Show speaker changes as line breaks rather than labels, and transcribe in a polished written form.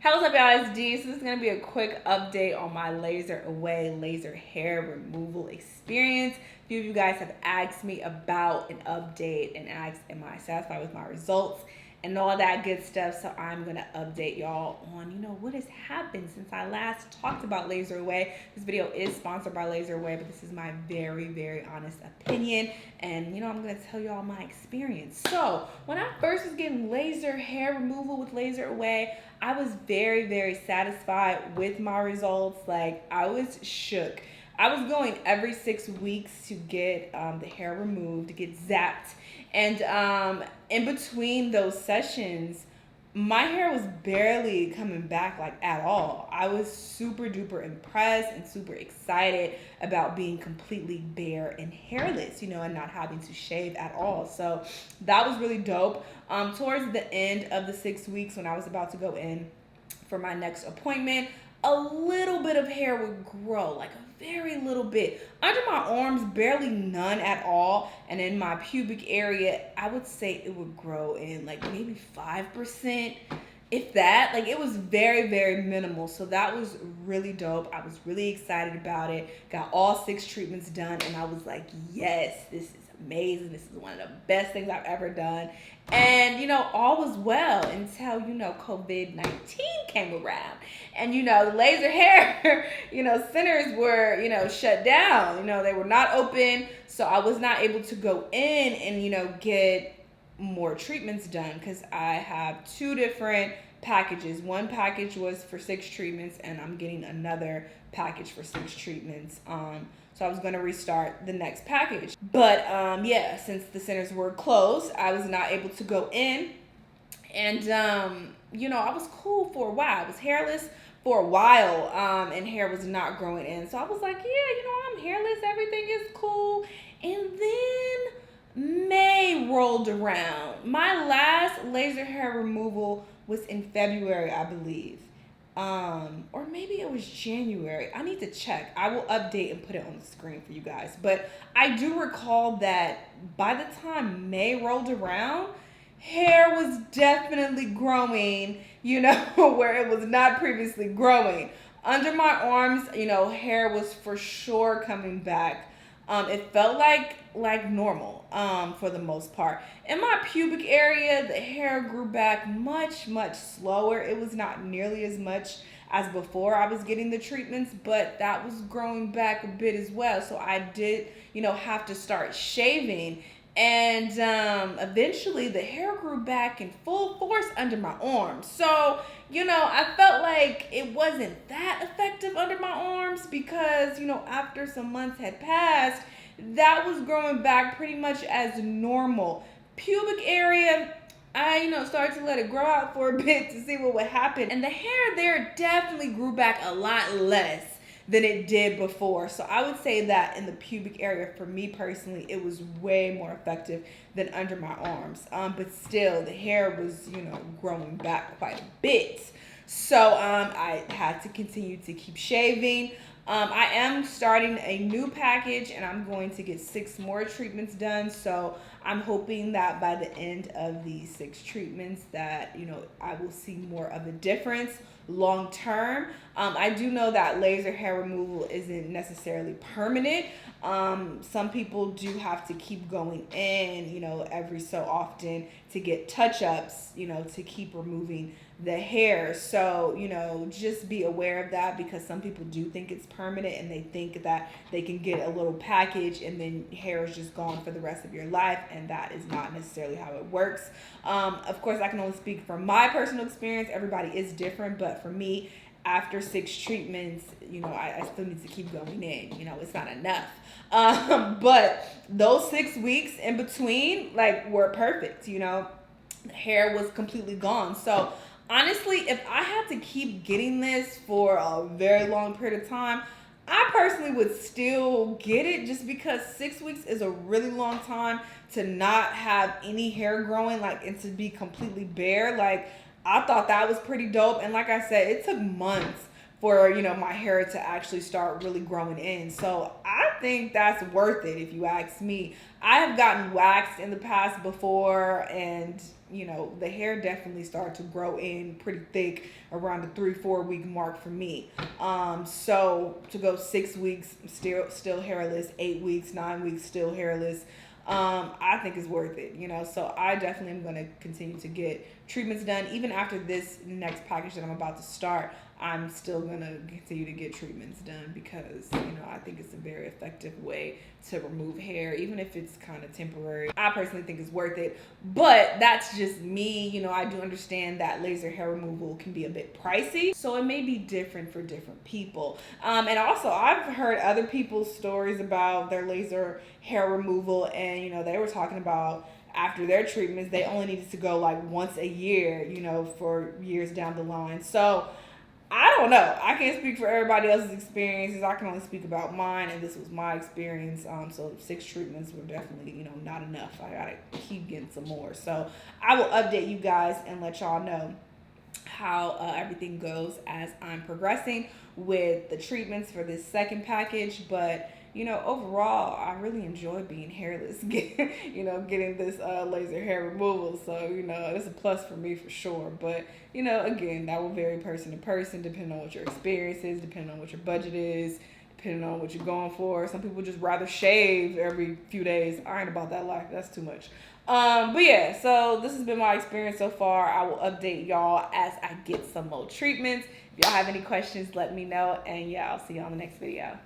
How's up, y'all? It's D. So this is going to be a quick update on my LaserAway laser hair removal experience. A few of you guys have asked me about an update and asked, am I satisfied with my results and all that good stuff. So I'm going to update y'all on, what has happened since I last talked about LaserAway. This video is sponsored by LaserAway, but this is my very, very honest opinion. And, I'm going to tell y'all my experience. So when I first was getting laser hair removal with LaserAway, I was very, very satisfied with my results. Like, I was shook. I was going every 6 weeks to get the hair removed, to get zapped. And in between those sessions, my hair was barely coming back like at all. I was super duper impressed and super excited about being completely bare and hairless, and not having to shave at all. So that was really dope. Towards the end of the 6 weeks, when I was about to go in for my next appointment, a little bit of hair would grow, like a very little bit. Under my arms, barely none at all. And in my pubic area, I would say it would grow in like maybe 5%, if that. Like, it was very, very minimal. So that was really dope. I was really excited about it. Got all 6 treatments done, and I was like, yes, this is amazing. This is one of the best things I've ever done. And, all was well until, COVID-19 came around. And, the laser hair, centers were, shut down. They were not open. So I was not able to go in and, get more treatments done, because I have 2 different packages. One package was for 6 treatments, and I'm getting another package for 6 treatments. So I was going to restart the next package. But yeah, since the centers were closed, I was not able to go in. And, I was cool for a while. I was hairless for a while, and hair was not growing in. So I was like, yeah, I'm hairless. Everything is cool. And then May rolled around. My last laser hair removal was in February, I believe. Or maybe it was January. I need to check. I will update and put it on the screen for you guys. But I do recall that by the time May rolled around, hair was definitely growing, where it was not previously growing. Under my arms, hair was for sure coming back. It felt like normal, for the most part. In my pubic area, the hair grew back much, much slower. It was not nearly as much as before I was getting the treatments, but that was growing back a bit as well. So I did, have to start shaving. And eventually the hair grew back in full force under my arms. So, I felt like it wasn't that effective under my arms because, after some months had passed, that was growing back pretty much as normal. Pubic area, I, started to let it grow out for a bit to see what would happen. And the hair there definitely grew back a lot less than it did before. So I would say that in the pubic area, for me personally, it was way more effective than under my arms. But still, the hair was, growing back quite a bit. So I had to continue to keep shaving. I am starting a new package, and I'm going to get 6 more treatments done. So I'm hoping that by the end of these 6 treatments that, I will see more of a difference long term. I do know that laser hair removal isn't necessarily permanent. Some people do have to keep going in, every so often to get touch-ups, to keep removing the hair. So, just be aware of that, because some people do think it's permanent and they think that they can get a little package and then hair is just gone for the rest of your life, and that is not necessarily how it works. Of course, I can only speak from my personal experience. Everybody is different, but for me, after 6 treatments, I still need to keep going in. It's not enough. But those 6 weeks in between, were perfect. The hair was completely gone. So honestly, if I had to keep getting this for a very long period of time, I personally would still get it, just because 6 weeks is a really long time to not have any hair growing, and to be completely bare. I thought that was pretty dope. And like I said, it took months for, my hair to actually start really growing in. So I think that's worth it, if you ask me. I have gotten waxed in the past before, and, you know, the hair definitely started to grow in pretty thick around the 3-4 week mark for me. So to go 6 weeks still hairless, 8 weeks, 9 weeks still hairless, I think is worth it, you know. So I definitely am going to continue to get treatments done. Even after this next package that I'm about to start, I'm still going to continue to get treatments done because, you know, I think it's a very effective way to remove hair, even if it's kind of temporary. I personally think it's worth it, but that's just me. You know, I do understand that laser hair removal can be a bit pricey, so it may be different for different people. And also, I've heard other people's stories about their laser hair removal, and, you know, they were talking about after their treatments, they only needed to go like once a year, you know, for years down the line. So I don't know. I can't speak for everybody else's experiences. I can only speak about mine, and this was my experience. So 6 treatments were definitely, you know, not enough. I gotta keep getting some more. So I will update you guys and let y'all know how everything goes as I'm progressing with the treatments for this second package. But, you know, overall, I really enjoy being hairless, getting this laser hair removal. So, you know, it's a plus for me for sure. But, you know, again, that will vary person to person, depending on what your experience is, depending on what your budget is, depending on what you're going for. Some people just rather shave every few days. I ain't about that life. That's too much. But yeah, so this has been my experience so far. I will update y'all as I get some more treatments. If y'all have any questions, let me know. And yeah, I'll see you on the next video.